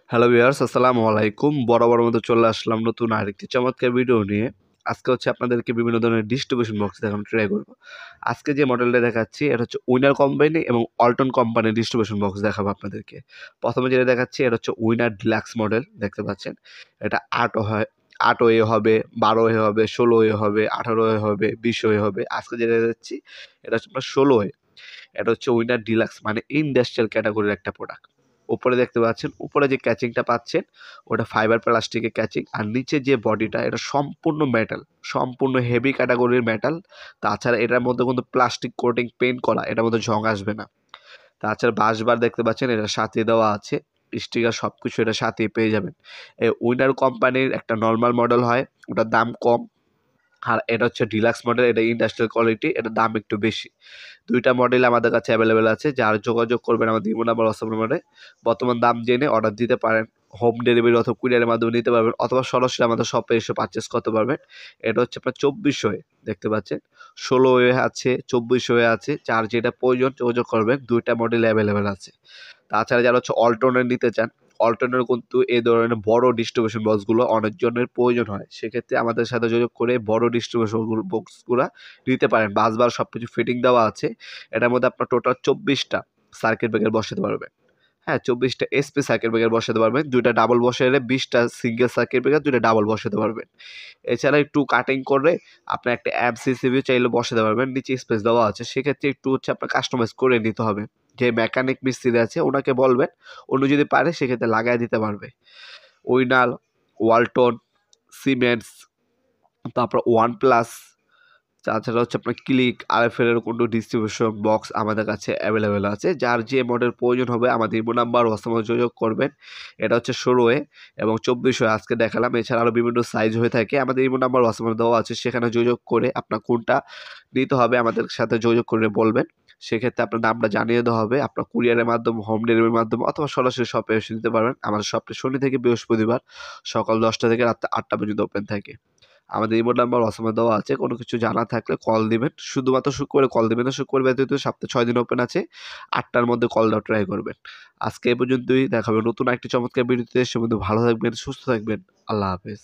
Hello viewers, আসসালামু আলাইকুম। বরাবর মতো চলে আসলাম নতুন আরেকটি চমৎকার ভিডিও নিয়ে। আজকে আপনাদেরকে বিভিন্ন ধরনের ডিস্ট্রিবিউশন বক্স দেখানোর ট্রাই করব। আজকে যে মডেলটা দেখাচ্ছি এটা হচ্ছে উইনার কোম্পানি এবং অল্টন কোম্পানির ডিস্ট্রিবিউশন বক্স দেখাবো আপনাদেরকে। প্রথমে যেটা দেখাচ্ছি এটা হচ্ছে উইনার ডিলাক্স মডেল, দেখতে পাচ্ছেন। এটা 8 ওয়ে হবে, 12 ওয়ে হবে, 16 ওয়ে হবে, 18 ওয়ে হবে, 20 ওয়ে হবে। আজকে যেটা দেখাচ্ছি এটা হচ্ছে আপনার 16 ওয়ে। এটা হচ্ছে উইনার ডিলাক্স, মানে ইন্ডাস্ট্রিয়াল ক্যাটাগরির একটা প্রোডাক্ট। উপরে দেখতে পাচ্ছেন, উপরে যে ক্যাচিংটা পাচ্ছেন ওটা ফাইবার প্লাস্টিকের ক্যাচিং, আর নিচে যে বডিটা এটা সম্পূর্ণ মেটাল, সম্পূর্ণ হেভি ক্যাটাগরির মেটাল। তাছাড়া এটার মধ্যে কিন্তু প্লাস্টিক কোটিং পেইন্ট করা, এটার মধ্যে জং আসবে না। তাছাড়া বাসবার দেখতে পাচ্ছেন এটা সাথে দেওয়া আছে, স্টিকার সব কিছু এটা সাথেই পেয়ে যাবেন। এই উইনার কোম্পানির একটা নর্মাল মডেল হয়, ওটার দাম কম। আর এটা হচ্ছে ডিলাক্স মডেল, এটা ইন্ডাস্ট্রিয়াল কোয়ালিটি, এটার দাম একটু বেশি। দুইটা মডেল আমাদের কাছে অ্যাভেলেবেল আছে, যার যোগাযোগ করবেন আমাদের ইমো নাম্বার হোয়াটসঅ্যাপ নাম্বারে। বর্তমান দাম জেনে অর্ডার দিতে পারেন। হোম ডেলিভারি অথবা কুরিয়ারের মাধ্যমে নিতে পারবেন, অথবা সরাসরি আমাদের শপে এসে পারচেস করতে পারবেন। এটা হচ্ছে আপনার 24 ওয়ে, দেখতে পাচ্ছেন। 16 ওয়ে আছে, 24 ওয়ে আছে, যার যেটা প্রয়োজন যোগাযোগ করবেন। দুইটা মডেল অ্যাভেলেবেল আছে। তাছাড়া যারা হচ্ছে অল্টনের নিতে চান, অল্টনের কিন্তু এই ধরনের বড় ডিস্ট্রিবিউশন বক্সগুলো অনেকজনের প্রয়োজন হয়। সেক্ষেত্রে আমাদের সাথে যোগাযোগ করে বড় ডিস্ট্রিবিউশন বক্সগুলো নিতে পারেন। বাসবার সব কিছু ফিটিং দেওয়া আছে। এটার মধ্যে আপনার টোটাল 24টা সার্কিট ব্রেকার বসাতে পারবেন। হ্যাঁ, 24টা এসপি সার্কিট ব্রেকার বসাতে পারবেন। দুইটা ডাবল বসালে 20টা সিঙ্গেল সার্কিট ব্রেকার, দুইটা ডাবল বসাতে পারবেন। এছাড়া একটু কাটিং করে আপনি একটা এমসিসিবি চাইলে বসাতে পারবেন। নিচে স্পেস দেওয়া আছে, সেক্ষেত্রে একটু আপনার কাস্টমাইজ করে নিতে হবে। যে মেকানিক মিস্ত্রি আছে ওনাকে বলবেন, উনি যদি পারে সেক্ষেত্রে লাগাই দিতে পারবে। উইনার, ওয়ালটন, সিমেন্টস, তারপর ওয়ান প্লাস, তাছাড়া হচ্ছে আপনার ক্লিক, আরএফএল এর কোনো ডিস্ট্রিবিউশন বক্স আমাদের কাছে অ্যাভেলেবেল আছে। যার যে মডেল প্রয়োজন হবে আমাদের ইমো নাম্বার হোয়াটসঅ্যাপে যোগাযোগ করবেন। এটা হচ্ছে 16 ওয়ে এবং 24 ওয়ে আজকে দেখালাম। এছাড়া আরও বিভিন্ন সাইজ হয়ে থাকে। আমাদের ইমো নাম্বার হোয়াটসঅ্যাপে দেওয়া আছে, সেখানে যোগাযোগ করে আপনার কোনটা নিতে হবে আমাদের সাথে যোগাযোগ করে বলবেন। সেক্ষেত্রে আপনার নামটা জানিয়ে দেওয়া হবে। আপনার কুরিয়ারের মাধ্যমে, হোম ডেলিভারির মাধ্যমে অথবা সরাসরি শপে এসে নিতে পারবেন। আমাদের শপটা শনি থেকে বৃহস্পতিবার সকাল 10টা থেকে রাত 8টা পর্যন্ত ওপেন থাকে। আমাদের ইমো নাম্বার হোয়াটসঅ্যাপে দেওয়া আছে। কোনো কিছু জানার থাকলে কল দিবেন। শুধুমাত্র শুক্রবারে কল দিবেন না, শুক্রবার ব্যতীত সপ্তাহে 6 দিন ওপেন আছে। 8টার মধ্যে কল দেওয়ার ট্রাই করবেন। আজকে এ পর্যন্তই। দেখা হবে নতুন একটি চমৎকার ভিডিওতে। সে মধ্যে ভালো থাকবেন, সুস্থ থাকবেন। আল্লাহ হাফেজ।